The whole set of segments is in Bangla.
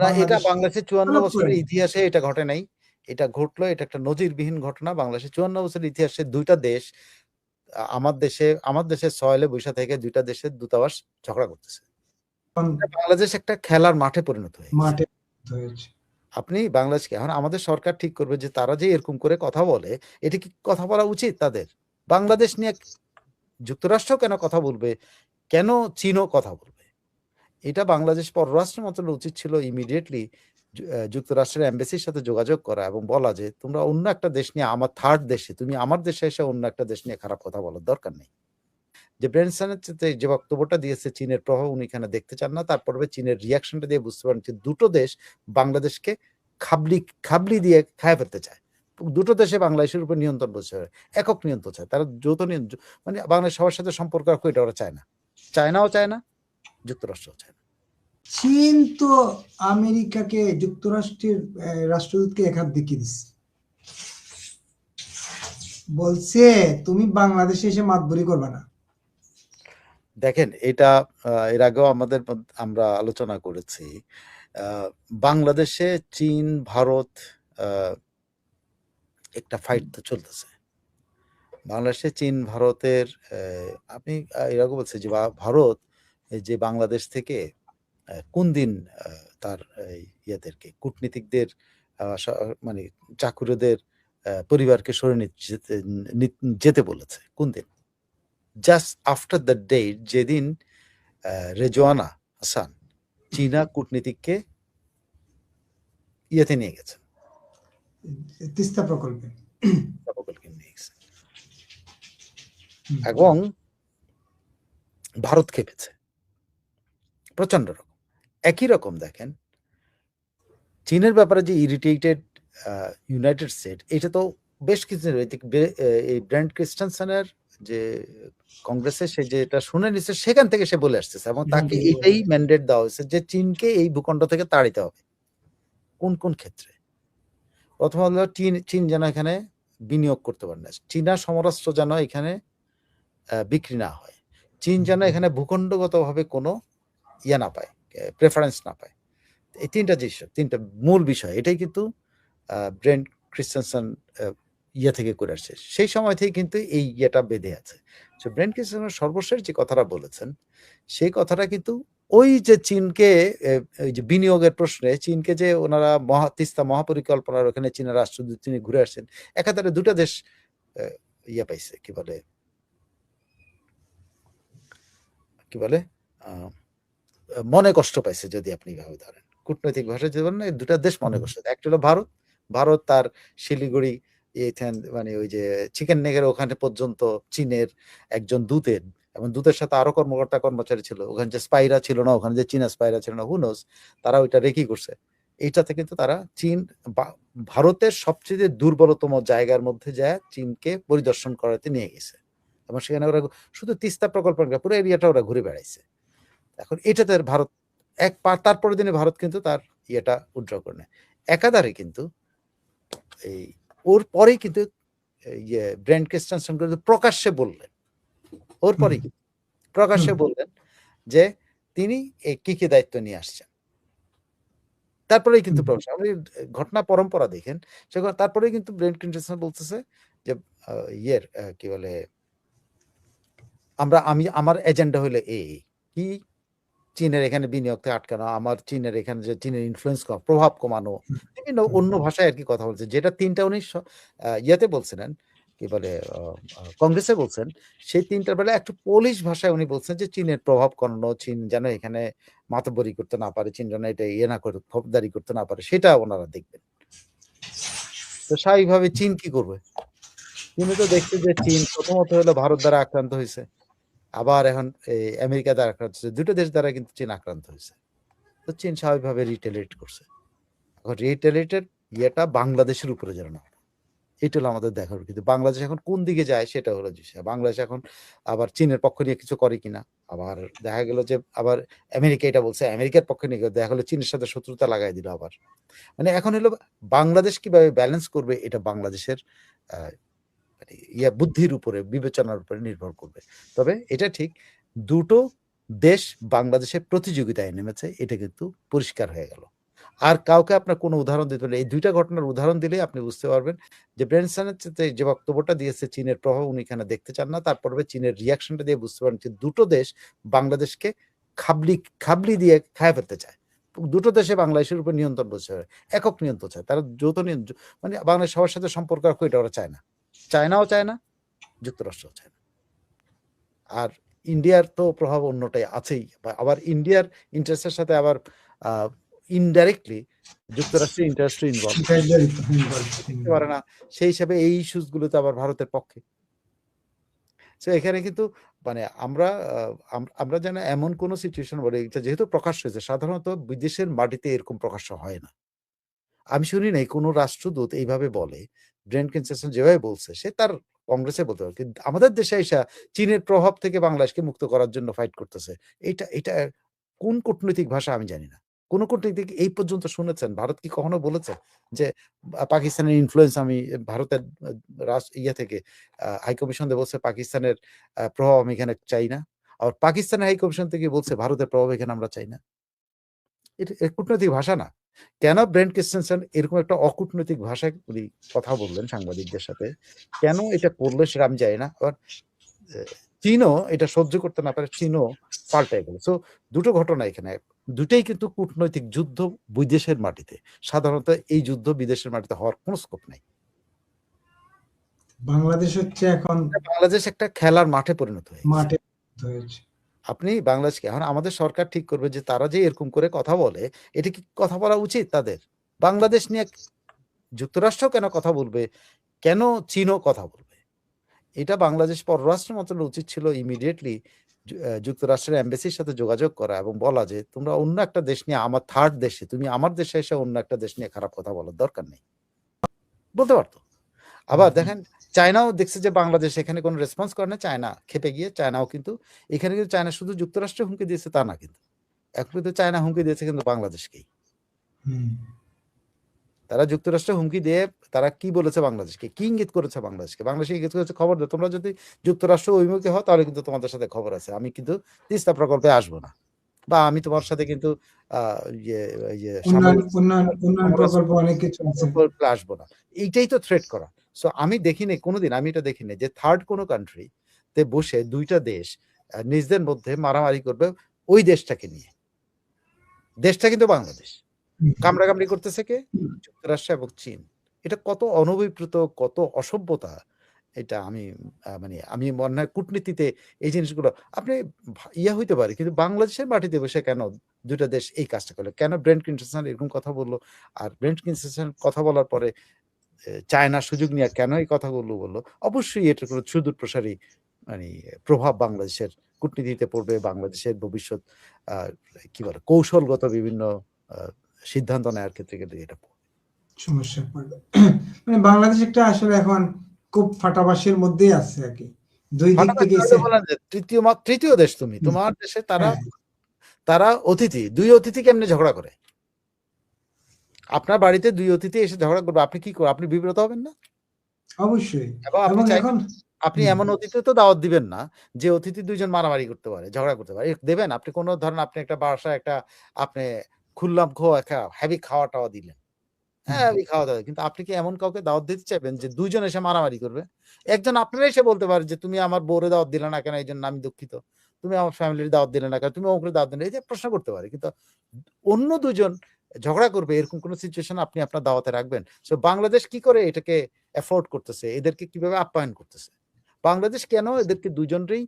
না, এটা বাংলাদেশ বাংলাদেশের 54 ডেভেলপ বছরের করেনি। ইতিহাসে এটা ঘটে নাই। এটা ঘটলো, এটা একটা নজিরবিহীন ঘটনা। বাংলাদেশের 54 বছরের ইতিহাসে ২ টা দেশ আমার দেশের সয়েলে বইসা থেকে ২ টা দেশের দূতাবাস ঝগড়া করতেছে। বাংলাদেশ একটা খেলার মাঠে পরিণত হয়ে গেছে। মাঠে হয়েছে। আপনি বাংলাদেশকে এখন আমাদের সরকার ঠিক করবে যে তারা যে এরকম করে কথা বলে, এটা কি কথা বলা উচিত তাদের? বাংলাদেশ নিয়ে যুক্তরাষ্ট্র কেন কথা বলবে? কেন চীনও কথা বলবে? এটা বাংলাদেশ পররাষ্ট্র মন্ত্রণালয়ের উচিত ছিল ইমিডিয়েটলি যুক্তরাষ্ট্রের এমবাসির সাথে যোগাযোগ করা এবং বলা যে তোমরা অন্য একটা দেশ নিয়ে আমার থার্ড দেশে, তুমি আমার দেশে এসে অন্য একটা দেশ নিয়ে খারাপ কথা বলার দরকার নেই। যে ব্রেনসনের যে বক্তব্যটা দিয়েছে চীনের প্রভাব উনি এখানে দেখতে চান না, তারপরে চীনের রিয়াকশনটা দিয়ে বুঝতে পারেন যে দুটো দেশ বাংলাদেশকে খাবলি দিয়ে খায় ফেলতে চায়। দুটো দেশে বাংলাদেশের উপর নিয়ন্ত্রণ বসে, একক নিয়ন্ত্রণ চায়, তারা যৌথ মানে বাংলাদেশ সবার সাথে সম্পর্ক রাখো, এটা ওরা চায় না। চায়নাও চায় না, যুক্তরাষ্ট্রও চায় না। চীন তো আমেরিকাকে, যুক্তরাষ্ট্রের রাষ্ট্রদূতকে এক হাত দেখিয়ে দিচ্ছে, বলছে তুমি বাংলাদেশে এসে মাতবরি করবে না। দেখেন, এটা এর আগেও আমরা আলোচনা করেছি। বাংলাদেশে চীন ভারত একটা ফাইট তো চলতেছে। বাংলাদেশে চীন ভারতের আপনি এর আগে বলছে যে ভারত যে বাংলাদেশ থেকে কোন দিন তার ইয়েদেরকে কূটনীতিকদের মানে চাকুরদের পরিবারকে সরে যেতে বলেছে কোন দিন? জাস্ট আফটার দ্য ডেট যেদিন রেজওয়ানা হাসান চীনা কূটনীতিককে ইয়েতে নিয়ে গেছে, তিস্তা প্রকল্পে নিয়ে গেছে, এবং ভারত খেপেছে প্রচন্ড রকম। একই রকম দেখেন চীনের ব্যাপারে যে ইরিটেটেড ইউনাইটেড স্টেট, এটা তো বেশ কিছু এই ব্র্যান্ড ক্রিস্টেনসেনের যে কংগ্রেসে সে যেটা শুনে নিচ্ছে সেখান থেকে সে বলে আসতেছে, এবং তাকে এটাই ম্যান্ডেট দেওয়া হয়েছে যে চীনকে এই ভূখণ্ড থেকে তাড়িতে হবে। কোন কোন ক্ষেত্রে? প্রথম হলো চীন যেন এখানে বিনিয়োগ করতে পারে না, চীনা সমরাস্ত্র যেন এখানে বিক্রি না হয়, চীন যেন এখানে ভূখণ্ডগতভাবে কোনো ইয়ে না পায়, প্রেফারেন্স না পায়। এই তিনটা মূল বিষয়, এটাই কিন্তু ব্রেন্ট ক্রিস্টেনসন ইয়ে থেকে করে আসছে। সেই সময় থেকে কিন্তু এই ইয়েটা বেঁধে আছে। ব্রেন্ট ক্রিস্টেনসন সর্বশেষ যে কথাটা বলেছেন, সেই কথাটা কিন্তু ওই যে চীনকে ওই যে বিনিয়োগের প্রশ্নে চীনকে যে ওনারা তিস্তা মহাপরিকল্পনার ওখানে চীনের রাষ্ট্রদূত তিনি ঘুরে আসছেন, একাধারে দুটা দেশ ইয়ে পাইছে, কি বলে মনে কষ্ট পাইছে, যদি আপনি ভাবে ধরেন কূটনৈতিক ভাষায় যদি বলেন, দুটা দেশ মনে কষ্ট। একটা হলো ভারত তার শিলিগুড়ি মানে ওই যে চিকেন নেগের ওখানে পর্যন্ত চীনের একজন দূতের, এবং দূতের সাথে আরো কর্মকর্তা কর্মচারী ছিল, ওখানে যে স্পাইরা ছিল না, ওখানে যে চীনা স্পাইরা ছিল না, হুনোস, তারা ওইটা রেকি করছে। এইটাতে কিন্তু তারা ভারতের সবচেয়ে দুর্বলতম জায়গার মধ্যে যায় চীনকে পরিদর্শন করাতে নিয়ে গেছে, এবং সেখানে ওরা শুধু তিস্তা প্রকল্প পুরো এরিয়াটা ওরা ঘুরে বেড়াইছে। এখন এটাতে ভারত তারপরের দিনে ভারত কিন্তু তার ইয়েটা উইথড্র করে নেয় একাধারে, কিন্তু এই ওর পরেই কিন্তু ব্রেন্ট ক্রিস্টেনসন প্রকাশ্যে বললেন, ওর পরেই প্রকাশ্যে বললেন যে তিনি কি কি দায়িত্ব নিয়ে আসছেন। তারপরেই কিন্তু আপনি ঘটনা পরম্পরা দেখেন, সেখানে তারপরেই কিন্তু ব্রেন্ট ক্রিস্টেনসন বলতেছে যে কি বলে, আমার এজেন্ডা হলো কি চীনের এখানে বিনিয়োগকে আটকানো, আমার চীনের এখানে যে চীনের ইনফ্লুয়েন্স প্রভাব কমানো, বিভিন্ন অন্য ভাষায় আর কি কথা বলছে, যেটা তিনটা উনি ইয়েতে বলছিলেন, কি বলে কংগ্রেসে বলছেন, সেই তিনটার বেলা একটু পোলিশ ভাষায় উনি বলছেন যে চীনের প্রভাব কমানো, চীন যেন এখানে মাতব্বরি করতে না পারে, চীন যেন এটা ইয়ে না করে খবরদারি করতে না পারে, সেটা ওনারা দেখবেন। তো স্বাভাবিকভাবে চীন কি করবে? তিনি তো দেখছে যে চীন প্রথমত হলো ভারত দ্বারা আক্রান্ত হয়েছে, আবার এখন আমেরিকা দ্বারা আক্রান্ত হয়েছে, দুটো দেশ দ্বারা কিন্তু চীন আক্রান্ত হয়েছে। তো চীন স্বাভাবিকভাবে রিটেলিয়েট করছে। এখন রিটেলিয়েটের ইয়েটা বাংলাদেশের উপরে যেন না, এটা হলো আমাদের দেখার। কিন্তু বাংলাদেশ এখন কোন দিকে যায় সেটা হলো বিষয়। বাংলাদেশ এখন আবার চীনের পক্ষ নিয়ে কিছু করে কিনা, আবার দেখা গেল যে আবার আমেরিকা এটা বলছে, আমেরিকার পক্ষে নিয়ে দেখা গেলো চীনের সাথে শত্রুতা লাগাই দিল আবার। মানে এখন হলো বাংলাদেশ কিভাবে ব্যালেন্স করবে, এটা বাংলাদেশের বুদ্ধির উপরে, বিবেচনার উপরে নির্ভর করবে। তবে এটা ঠিক, দুটো দেশ বাংলাদেশের প্রতিযোগিতায় নেমেছে, এটা কিন্তু পরিষ্কার হয়ে গেল। আর কাউকে আপনার কোনো উদাহরণ দিতে হলে এই ২ টা ঘটনার উদাহরণ দিলেই আপনি বুঝতে পারবেন যে ব্রেনসনের যে বক্তব্যটা দিয়েছে চীনের প্রভাব উনি এখানে দেখতে চান না। তার পূর্বে চীনের রিঅ্যাকশনটা দিয়ে বুঝতে পারেন যে দুটো দেশ বাংলাদেশকে খাবলি দিয়ে খাইয়া ফেলতে চায়। দুটো দেশে বাংলাদেশের উপর নিয়ন্ত্রণ বসে একক নিয়ন্ত্রণ চায়। তারা যৌথ মানে বাংলাদেশ সবার সাথে সম্পর্ক রাখো এটা ওরা চায় না। চায়নাও চায় না, যুক্তরাষ্ট্রও চায় না। আর ইন্ডিয়ার তো প্রভাব অন্যটাই আছেই। আবার ইন্ডিয়ার ইন্টারেস্টের সাথে আবার আ ইনডাইরেক্টলি যুক্তরাষ্ট্রের ইন্টারেস্টও ইনভলভ করতে পারে না। সেই হিসাবে এই ইস্যুস গুলোতে আবার ভারতের পক্ষে। সো এখানে কিন্তু মানে আমরা যেন এমন কোন সিচুয়েশন বলি এটা যেহেতু প্রকাশ্য হয়েছে সাধারণত বিদেশের মাটিতে এরকম প্রকাশ্য হয় না। আমি শুনি নাই কোন রাষ্ট্রদূত এইভাবে বলে। ব্রেন কিনসেসন যেভাবে বলছে সে তার কংগ্রেসে বলতে পারে। কিন্তু আমাদের দেশে আইসা চীনের প্রভাব থেকে বাংলাদেশকে মুক্ত করার জন্য ফাইট করতেছে। এটা কোন কূটনৈতিক ভাষা আমি জানি না। কোন কূটনীতিক এই পর্যন্ত শুনেছেন? ভারত কি কখনো বলেছে যে পাকিস্তানের ইনফ্লুয়েন্স আমি ভারতের ইয়ে থেকে হাই কমিশন থেকে বলছে পাকিস্তানের প্রভাব আমি এখানে চাই না। আবার পাকিস্তানের হাই কমিশন থেকে বলছে ভারতের প্রভাব এখানে আমরা চাই না। এটা কূটনৈতিক ভাষা না। কেন ব্রেন্ট ক্রিস্টেনসেন এরকম একটা অকূটনৈতিক ভাষায় উনি কথা বললেন সাংবাদিকদের সাথে? কেন এটা করলো সেটা আমি জানি না। আবার এ চীনও এটা সহ্য করতে না পারে চীনও পাল্টায় গেল। সো দুটো ঘটনা এখানে। দুটোই কিন্তু কূটনৈতিক যুদ্ধ বিদেশের মাটিতে। সাধারণত এই যুদ্ধ বিদেশের মাটিতে হওয়ার কোন স্কোপ নাই। বাংলাদেশ হচ্ছে এখন বাংলাদেশ একটা খেলার মাঠে পরিণত হয়ে গেছে। মাঠে হয়েছে। আপনি বাংলাদেশকে এখন আমাদের সরকার ঠিক করবে যে তারা যে এরকম করে কথা বলে, এটা কি কথা বলা উচিত তাদের? বাংলাদেশ নিয়ে যুক্তরাষ্ট্র কেন কথা বলবে? কেন চীনও কথা বলবে? এটা বাংলাদেশ পররাষ্ট্র মন্ত্রণালয়ের উচিত ছিল ইমিডিয়েটলি যুক্তরাষ্ট্রের এমবাসির সাথে যোগাযোগ করা এবং বলা যে, "তোমরা অন্য একটা দেশ নিয়ে আমার থার্ড দেশে, তুমি আমার দেশে এসে অন্য একটা দেশ নিয়ে খারাপ কথা বলার দরকার নেই।" বলতে পারত। আবার দেখেন চায়নাও দেখছে যে বাংলাদেশ এখানে কোনো রেসপন্স করে না। চায়না খেপে গিয়ে চায়নাও কিন্তু এখানে কিন্তু চায়না শুধু যুক্তরাষ্ট্রে হুমকি দিয়েছে তা না কিন্তু। এখন কিন্তু চায়না হুমকি দিয়েছে কিন্তু বাংলাদেশকেই। হুম। তারা যুক্তরাষ্ট্রে হুমকি দিয়ে তারা কি বলেছে বাংলাদেশকে? কি ইঙ্গিত করেছে বাংলাদেশকে? বাংলাদেশকে ইঙ্গিত করেছে খবর দাও। তোমরা যদি যুক্তরাষ্ট্র অভিমুখী হও তাহলে কিন্তু তোমাদের সাথে খবর আছে। আমি কিন্তু তিস্তা প্রকল্পে আসবো না। বা আমি তোমার সাথে কিন্তু আ ইয়ে ইয়ে সামরিক উন্নয়ন প্রকল্প অনেক কিছু আছে। প্রকল্পে আসবো না। এইটাই তো থ্রেট করা। সো আমি দেখি নাই কোনদিন আমি এটা দেখি নাই যে থার্ড কোন কান্ট্রি তে বসে ২ টা দেশ নিজেদের মধ্যে মারামারি করবে ওই দেশটাকে নিয়ে। দেশটা কিন্তু বাংলাদেশ। কামড়াকামড়ি করতেছে কে? যুক্তরাষ্ট্র এবং চীন। এটা কত অনভিপ্রেত, কত অসভ্যতা। এটা আমি মানে আমি মনে হয় কূটনীতিতে এই জিনিসগুলো আপনি ইয়া হইতে পারে কিন্তু বাংলাদেশের মাটিতে বসে কেন ২ টা দেশ এই কাজটা করলো? কেন ব্রেন্ট কিনসেসন এরকম কথা বলল? আর ব্রেন্ট কিনসেসন কথা বলার পরে চায়না সুযোগ নিয়ে কেন এই কথাগুলো বলল? অবশ্যই এটার কোনো সুদূর প্রসারী মানে প্রভাব বাংলাদেশের কূটনীতিতে পড়বে। বাংলাদেশের ভবিষ্যৎ আ কি বলে কৌশলগত বিভিন্ন আ সিদ্ধান্ত নেওয়ার ক্ষেত্রে কিন্তু এটা সমস্যায় পড়বে। মানে বাংলাদেশ একটা আসলে এখন খুব ফাটাবাসের মধ্যেই আছে আরকি। ২ দিক ফাটাফাটি থেকেই তাহলে বললাম যে তৃতীয় দেশ তুমি। হুম, তোমার দেশে হ্যাঁ, তারা অতিথি। ২ অতিথি কেমনে ঝগড়া করে? আপনার বাড়িতে ২ অতিথি এসে ঝগড়া করবে। আপনি কি আপনি বিব্রত হবেন না? অবশ্যই। এবং আপনি এবং চাইবেন এখন আপনি হুম, এমন অতিথিও তো দাওয়াত দিবেন না যে অতিথি ২ জন মারামারি করতে পারে, ঝগড়া করতে পারে। দেবেন? আপনি কোন ধরেন আপনি একটা বাসায় একটা আপনি খুল্লাম খো একটা হেভি খাওয়া-টাওয়া দিলেন। হুম, হ্যাঁ, হেভি খাওয়া-দাওয়া। কিন্তু আপনি কি এমন কাউকে দাওয়াত দিতে চাইবেন যে ২ জন এসে মারামারি করবে? একজন আপনারা এসে বলতে পারে যে, "তুমি আমার বউরে দাওয়াত দিলে না কেন? এইজন্য আমি দুঃখিত। তুমি আমার ফ্যামিলির দাওয়াত দিলে না কেন? তুমি অমুকের দাওয়াত দিলে" এই যে প্রশ্ন করতে পারে। কিন্তু অন্য ২ জন ঝগড়া করবে এরকম কোন সিচুয়েশন আপনি আপনার দাওয়াতে রাখবেন? সো বাংলাদেশ কি করে এটাকে এফোর্ড করতেছে? এদেরকে কিভাবে আপ্যায়ন করতেছে? বাংলাদেশ কেন এদেরকে ২ জনরেই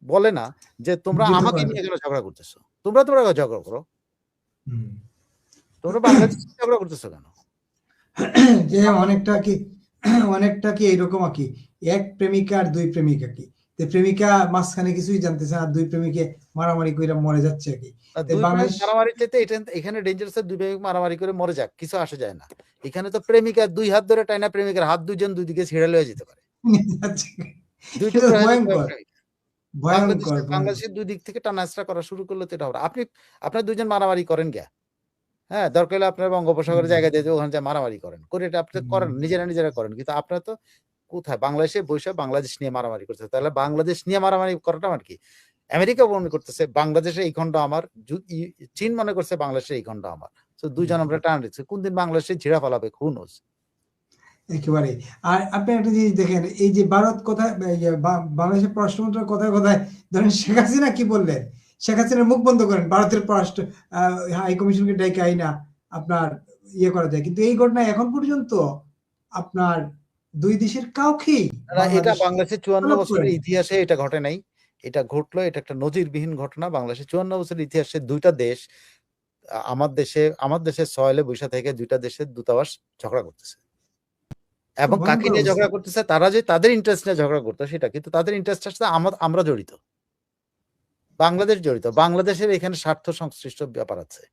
বলে না যে, "তোমরা যেতে আমাকে পারবে। নিয়ে কেন ঝগড়া করতেছো? তোমরা ঝগড়া করো। হুম। তোমরা বাংলাদেশ নিয়ে ঝগড়া করতেছো কেন?" যে অনেকটা কি এইরকম আরকি। এক প্রেমিকা আর ২ প্রেমিক আরকি। প্রেমিকা মাঝখানে কিছুই জানতেছে না। আর ২ প্রেমিকে মারামারি কইরা মরে যাচ্ছে আরকি। ২ প্রেমিক বাংলাদেশ মারামারির চাইতে এখানে ডেঞ্জারাস ২ প্রেমিক মারামারি করে মরে যাক। কিছু আসে যায় না। এখানে তো প্রেমিকা ২ হাত ধরে টাইনা প্রেমিকের হাত ২ জন ২ দিকে ছিঁড়ে লইয়া যেতে পারে। ২ এটা টুকরা হয়ে যেতে পারে ভয়ংকর, প্রেমিক। ভয়ংকর, ভয়ংকর। বাংলাদেশের ২ দিক থেকে টানাহেঁচড়া করা শুরু করলে তো এটা হবে না। আপনারা ২ জন মারামারি করেন গিয়া। হ্যাঁ? দরকার হলে আপনারা বঙ্গোপসাগরে হুম, জায়গা দিয়ে ওখানে যেয়ে মারামারি করেন। করে এটা আপনি করেন, হুম, নিজেরা করেন। কিন্তু আপনারা তো কোথায়? বাংলাদেশে বইসা বাংলাদেশ নিয়ে মারামারি করতেছে। তাহলে বাংলাদেশ নিয়ে মারামারি করাটা মানে কি? আমেরিকা মনে করতেছে বাংলাদেশের এই খন্ড আমার, চীন মনে করছে বাংলাদেশের এই খন্ড আমার। তো দুইজন আমরা টান দিচ্ছি, কোন দিন বাংলাদেশে ঝিড়া ফালাবে who knows? একেবারে। আর আপনি একটা জিনিস দেখেন, এই যে ভারত কোথায় বাংলাদেশের পররাষ্ট্রমন্ত্রীর কথায় কথায় ধরেন শেখ হাসিনা কি বললেন, শেখ হাসিনার মুখ বন্ধ করেন, ভারতের পররাষ্ট্র হাই কমিশনকে ডেকে আইনা আপনার করা যায়, কিন্তু এই ঘটনা এখন পর্যন্ত আপনার দুই দেশের কাউকেই এটা বাংলাদেশ বাংলাদেশের 54 তলব বছরের করেনি। ইতিহাসে এটা ঘটে নাই। এটা ঘটলো, এটা একটা নজিরবিহীন ঘটনা। বাংলাদেশের 54 বছরের ইতিহাসে দুইটা দেশ আমার দেশের সয়েলে বৈশা থেকে দুইটা দেশের দূতাবাস ঝগড়া করতেছে, এবং কাকে ভয়ঙ্কর নিয়ে অবস্থা। ঝগড়া করতেছে, তারা যে তাদের ইন্টারেস্ট নিয়ে ঝগড়া করতো সেটা, কিন্তু তাদের ইন্টারেস্টের সাথে আমরা জড়িত, বাংলাদেশ জড়িত, বাংলাদেশের এখানে স্বার্থ সংশ্লিষ্ট ব্যাপার আছে।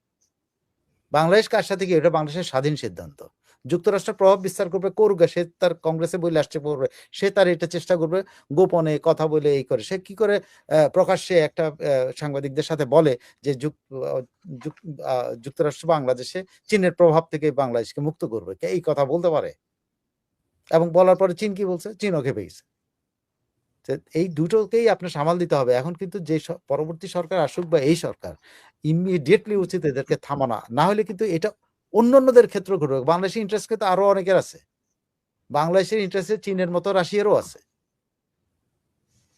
বাংলাদেশ কার সাথে কি, এটা বাংলাদেশের স্বাধীন সিদ্ধান্ত। যুক্তরাষ্ট্র প্রভাব বিস্তার করবে, করবে, সে তার কংগ্রেসে বলে আসছে করবে, সে তার এটা চেষ্টা করবে গোপনে কথা বলে এই করে, সে কি করে প্রকাশ্যে একটা সাংবাদিকদের সাথে বলে যে যুক্তরাষ্ট্র বাংলাদেশে চীনের প্রভাব থেকে বাংলাদেশকে মুক্ত করবে, কে এই কথা বলতে পারে? এবং বলার পরে চীন কি বলছে? চীনও খেপে গেছে। এই দুটোকেই আপনার সামাল দিতে হবে। এখন কিন্তু যে পরবর্তী সরকার আসুক বা এই সরকার, ইমিডিয়েটলি উচিত এদেরকে থামানো, না হলে কিন্তু এটা অন্যান্যদের ক্ষেত্রে ঘটবে। বাংলাদেশের ইন্টারেস্ট কিন্তু আরো অনেকের আছে, বাংলাদেশের ইন্টারেস্টে চীনের মতো রাশিয়ারও আছে।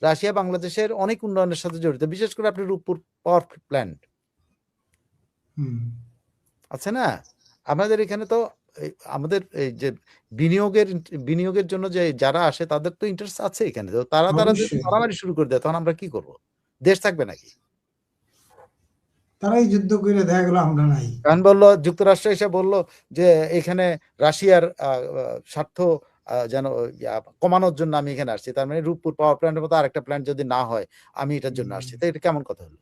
রাশিয়া বাংলাদেশের অনেক উন্নয়নের সাথে জড়িত, বিশেষ করে আপনি রূপপুর পাওয়ার প্ল্যান্ট আছে না, আমাদের এখানে তো আমাদের এই যে বিনিয়োগের জন্য যে যারা আসে তাদের তো ইন্টারেস্ট আছে এখানে, তো তারা যদি অবশ্যই মারামারি শুরু করে দেয় তখন আমরা কি করব? দেশ থাকবে নাকি? তারাই যুদ্ধ করে দেখা গেল আমরা নাই। কারণ বললো, যুক্তরাষ্ট্র এসে বলল যে এখানে রাশিয়ার স্বার্থ যেন কমানোর জন্য আমি এখানে আসছি, তার মানে রূপপুর পাওয়ার প্ল্যান্টের মতো আরেকটা প্ল্যান্ট যদি না হয় আমি এটার জন্য আসছি, তো এটা কেমন কথা হলো?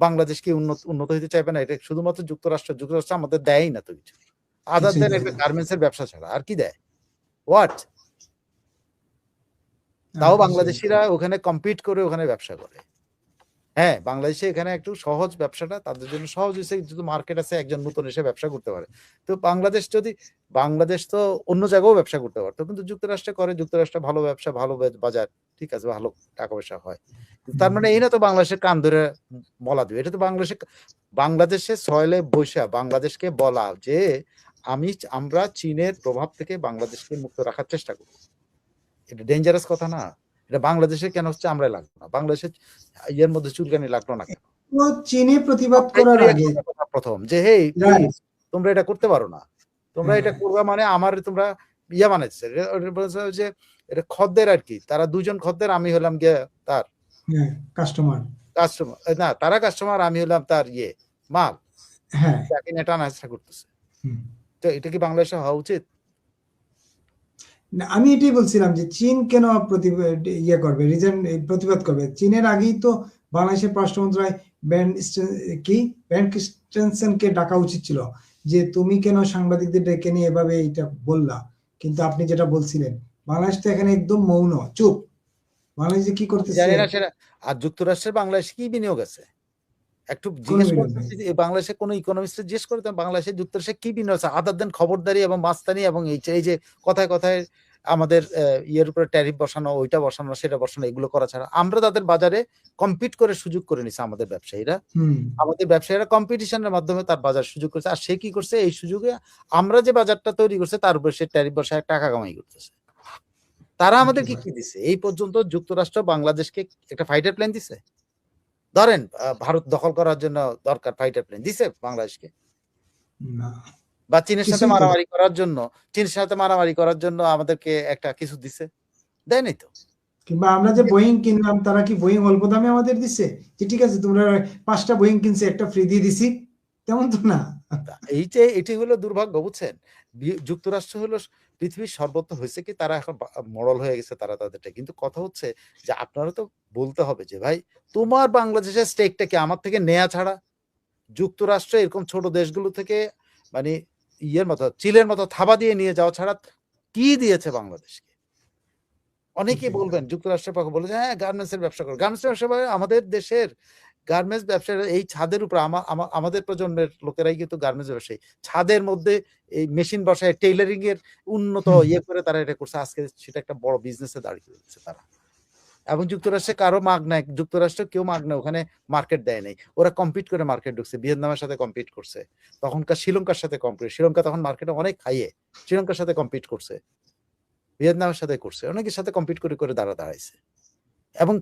বাংলাদেশ কি উন্নত হইতে চাইবে না? এটা শুধুমাত্র যুক্তরাষ্ট্র আমাদের দেয়ই না তো কিছু, আদার কিছুই দেন দেয় একটা না। গার্মেন্টস এর ব্যবসা ছাড়া আর কি দেয়? হোয়াট? তাও কিছুই না। বাংলাদেশিরা ওখানে কম্পিট করে ওখানে ব্যবসা করে। হ্যাঁ, বাংলাদেশে এখানে একটু সহজ ব্যবসাটা তাদের জন্য সহজ হয়েছে, যেহেতু মার্কেট আছে, একজন নতুন এসে ব্যবসা করতে পারে। তো বাংলাদেশ তো অন্য জায়গায়ও ব্যবসা করতে পারতো, কিন্তু যুক্তরাষ্ট্রে করে, যুক্তরাষ্ট্রে ভালো ব্যবসা, ভালো বাজার, ঠিক আছে, ভালো টাকা পয়সা হয়। তার মানে এই না তো বাংলাদেশের কান ধরে বলা দিবে, এটা তো বাংলাদেশের সয়েলে বৈশা বাংলাদেশকে বলা যে আমরা চীনের প্রভাব থেকে বাংলাদেশকে মুক্ত রাখার চেষ্টা করব। এটা ডেঞ্জারাস কথা না? এটা বাংলাদেশে কেন হচ্ছে আমরা লাগলো না? বাংলাদেশের ইয়ের মধ্যে চুলকানি লাগলো না কেন? তো চীনে প্রতিবাদ করার আগে প্রথম যে হেই রাইট, তোমরা এটা করতে পারো না, তোমরা এটা করবা মানে আমার তোমরা ইয়া বানাইছে যে এটা খদ্দের আর কি, তারা দুজন খদ্দের, আমি হলাম গিয়ে তার হ্যাঁ, কাস্টমার, কাস্টমার, না তারা কাস্টমার, আমি হলাম তার মাল, হ্যাঁ, তাকে নেটা নাচটা করতেছে। তো এটা কি বাংলাদেশে হওয়া উচিত? না, আমি এটাই বলছিলাম যে চীন কেন করবে, প্রতিবাদ করবে। চীনের আগেই তো বাংলাদেশের পররাষ্ট্র মন্ত্রণালয় ব্যান ক্রিস্টেনসেনকে ডাকা উচিত ছিল যে তুমি কেন সাংবাদিকদের ডেকে নিয়ে এভাবে এটা বললা, কিন্তু আপনি যেটা বলছিলেন বাংলাদেশ তো এখানে একদম মৌন, চুপ। বাংলাদেশে কি করতেছে জানি না সেটা। আর যুক্তরাষ্ট্রের বাংলাদেশে কি বিনিয়োগ আছে একটু কোনো জিজ্ঞেস বিনিয়োগ করতে, নেই। বাংলাদেশে কোনো ইকোনমিস্ট জিজ্ঞেস করতে বাংলাদেশে যুক্তরাষ্ট্রে কি বিনিয়োগ আছে আদার দেন খবরদারি এবং মাস্তানি, এবং এই যে কথায় কথায় আমাদের ইয়ের উপরে ট্যারিফ বসানো, ওইটা বসানো, সেটা বসানো, এগুলো করা ছাড়া আমরা তাদের বাজারে কম্পিট করে সুযোগ করে নিছে। আমাদের ব্যবসায়ীরা কম্পিটিশনের মাধ্যমে তার বাজার সুযোগ করছে, আর সে কি করছে, এই সুযোগে আমরা যে বাজারটা তৈরি করছে তার উপরে সে ট্যারিফ বসায় টাকা কামাই করতেছে। তারা আমাদেরকে কি দিছে এই পর্যন্ত? যুক্তরাষ্ট্র বাংলাদেশকে একটা ফাইটার প্লেন দিছে? ধরেন ভারত দখল করার জন্য দরকার ফাইটার প্লেন দিছে বাংলাদেশকে? না, বা চীনের সাথে কিছুই তো মারামারি করার জন্য আমাদেরকে একটা কিছু দিছে? দেয় নাই তো। কিংবা আমরা যে বোয়িং কিনলাম, তারা কি বোয়িং অল্প দামে আমাদের দিচ্ছে যে ঠিক আছে তোমরা 5টা বোয়িং কিনছে, একটা ফ্রি দিয়ে দিছি? তেমন তো না। এটি হলো দুর্ভাগ্য, বুঝছেন? যুক্তরাষ্ট্র হলো পৃথিবীর সর্বত্র হয়েছে কি, তারা এখন মডেল হয়ে গেছে তারা তাদেরটা, কিন্তু কথা হচ্ছে যে আপনারা তো বলতে হবে যে ভাই তোমার বাংলাদেশের স্টেকটা কি আমার থেকে নেয়া ছাড়া যুক্তরাষ্ট্র এরকম ছোট দেশগুলো থেকে মানে ইয়ের মতো চিলের মতো থাবা দিয়ে নিয়ে যাওয়া ছাড়া কি দিয়েছে বাংলাদেশকে? অনেকেই বলবেন যুক্তরাষ্ট্রের পক্ষে বলে যে হ্যাঁ গার্মেন্টস এর ব্যবসা করে, গার্মেন্টস ব্যবসা আমাদের দেশের গার্মেন্টস ব্যবসার এই ছাদের উপর আমাদের প্রজন্মের লোকেরাই কিন্তু গার্মেন্টস ব্যবসায়ী, ছাদের মধ্যে এই মেশিন বসায় টেইলারিং এর উন্নত ইয়ে করে তারা এটা করছে, আজকে সেটা একটা বড় বিজনেসে দাঁড়িয়ে দিচ্ছে তারা। এবং যুক্তরাষ্ট্রে কারো মাগ নাই, যুক্তরাষ্ট্র কেউ মাগ নাই, ওখানে মার্কেট দেয় নাই, ওরা কম্পিট করে মার্কেট ঢুকছে, ভিয়েতনামের সাথে কম্পিট করছে, তখনকার শ্রীলঙ্কার সাথে কম্পিট, শ্রীলঙ্কা তখন মার্কেটে অনেক হাইয়ে, শ্রীলঙ্কার সাথে কম্পিট করছে, ভিয়েতনামের সাথে করছে, অনেকের সাথে কম্পিট করে করে দাঁড়াইছে, এবং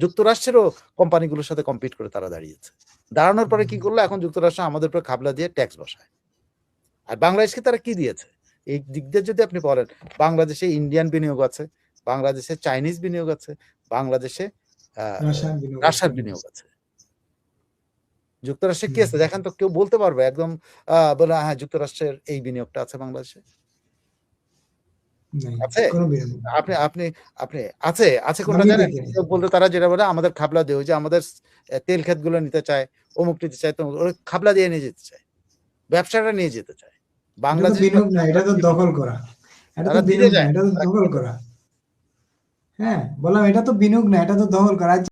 যুক্তরাষ্ট্রেরও কোম্পানিগুলোর সাথে কম্পিট করে তারা দাঁড়িয়েছে। দাঁড়ানোর পরে কি করলো, এখন যুক্তরাষ্ট্র আমাদের উপর খাবলা দিয়ে ট্যাক্স বসায়। আর বাংলাদেশকে তারা কি দিয়েছে এই দিক দিয়ে যদি আপনি বলেন, বাংলাদেশে ইন্ডিয়ান বিনিয়োগ আছে, বাংলাদেশে চাইনিজ বিনিয়োগ আছে, বাংলাদেশে রাশিয়ার বিনিয়োগ আছে। যুক্তরাষ্ট্রে কি আছে দেখেন তো, কেউ বলতে পারবে একদম বলে হ্যাঁ যুক্তরাষ্ট্রের এই বিনিয়োগটা আছে বাংলাদেশে? আছে? আপনি আপনি আপনি আছে আছে কোনটা জানেন? বলতে তারা যেটা বলে আমাদের খাবলা দিয়ে, ওই যে আমাদের তেল ক্ষেতগুলো নিতে চায়, অমুক নিতে চায়, তো খাবলা দিয়ে নিয়ে যেতে চায়, ব্যবসাটা নিয়ে যেতে চায়। বাংলাদেশ বিনিয়োগ না, এটা তো দখল করা, এটা তো বিনিয়োগ না, এটা তো দখল করা। হ্যাঁ, বললাম এটা তো বিনিয়োগ না, এটা তো দখল করা।